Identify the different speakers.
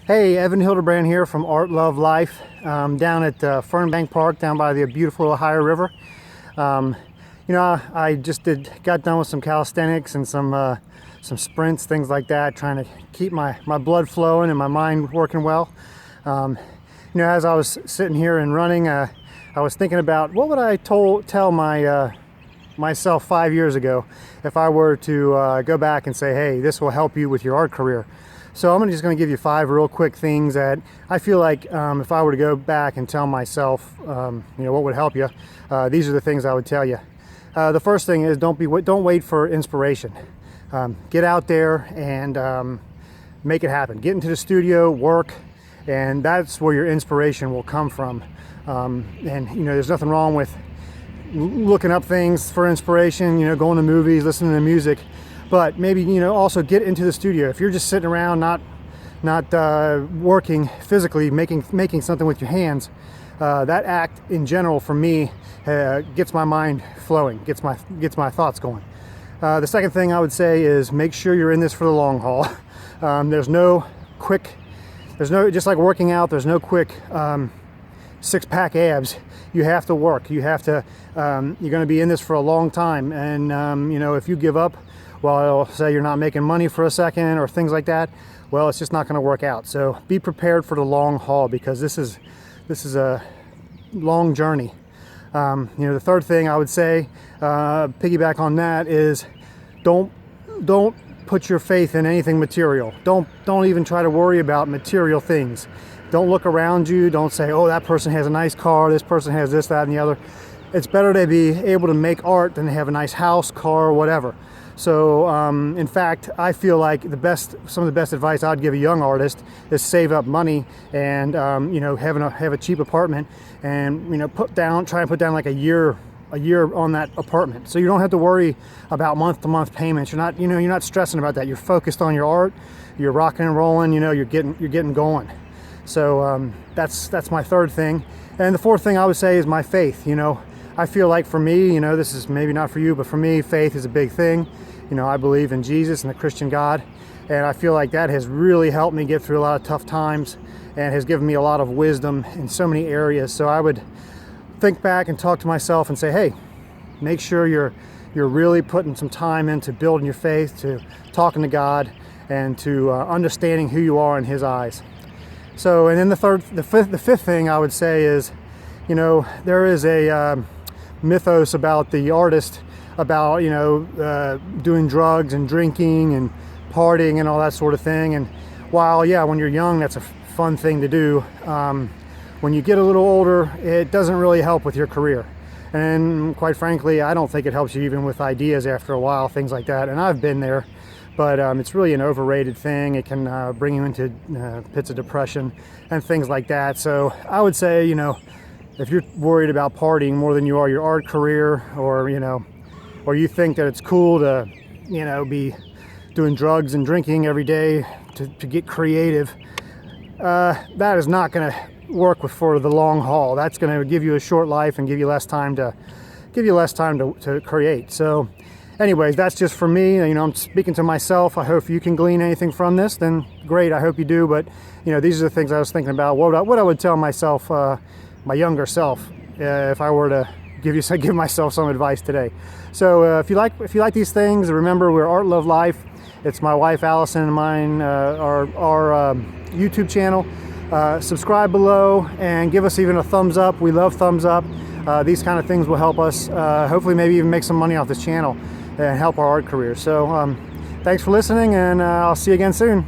Speaker 1: Hey, Evan Hildebrand here from Art Love Life, down at Fernbank Park, down by the beautiful Ohio River. I just got done with some calisthenics and some sprints, things like that, trying to keep my blood flowing and my mind working well. As I was sitting here and running, I was thinking about what would I tell myself 5 years ago if I were to go back and say, hey, this will help you with your art career. So I'm just going to give you 5 real quick things that I feel like if I were to go back and tell myself, what would help you, these are the things I would tell you. The first thing is don't wait for inspiration. Get out there and make it happen. Get into the studio, work, and that's where your inspiration will come from. There's nothing wrong with looking up things for inspiration, going to movies, listening to music. But maybe, also get into the studio. If you're just sitting around, not working physically, making something with your hands, that act in general for me gets my mind flowing, gets my thoughts going. The second thing I would say is make sure you're in this for the long haul. Just like working out, there's no quick six-pack abs. You have to work. You're going to be in this for a long time. And, if you give up, well, say you're not making money for a second or things like that, well, it's just not going to work out. So be prepared for the long haul, because this is a long journey. The third thing I would say, piggyback on that, is don't put your faith in anything material. Don't even try to worry about material things. Don't look around you. Don't say, oh, that person has a nice car, this person has this, that, and the other. It's better to be able to make art than to have a nice house, car, whatever. So, in fact, I feel like some of the best advice I'd give a young artist is save up money and, have a cheap apartment and, try and put down like a year on that apartment. So you don't have to worry about month-to-month payments. You're not stressing about that. You're focused on your art. You're rocking and rolling. You're getting going. So that's my third thing. And the fourth thing I would say is my faith. I feel like for me, this is maybe not for you, but for me, faith is a big thing. I believe in Jesus and the Christian God, and I feel like that has really helped me get through a lot of tough times and has given me a lot of wisdom in so many areas. So I would think back and talk to myself and say, hey, make sure you're really putting some time into building your faith, to talking to God, and to understanding who you are in His eyes. So, and then the fifth thing I would say is, there is a mythos about the artist, about doing drugs and drinking and partying and all that sort of thing. And while when you're young, that's a fun thing to do, when you get a little older, it doesn't really help with your career. And quite frankly, I don't think it helps you even with ideas after a while, things like that. And I've been there, but it's really an overrated thing. It can bring you into pits of depression and things like that. So I would say, if you're worried about partying more than you are your art career, or you think that it's cool to, be doing drugs and drinking every day to get creative, that is not going to work for the long haul. That's going to give you a short life and give you less time to create. So anyways, that's just for me. I'm speaking to myself. I hope you can glean anything from this, then great, I hope you do. But these are the things I was thinking about, what I would tell myself, my younger self, if I were to give myself some advice today. So if you like these things, remember, we're Art Love Life. It's my wife Allison and mine, our YouTube channel. Subscribe below and give us even a thumbs up. We love thumbs up. These kind of things will help us hopefully maybe even make some money off this channel and help our art career. So thanks for listening, and I'll see you again soon.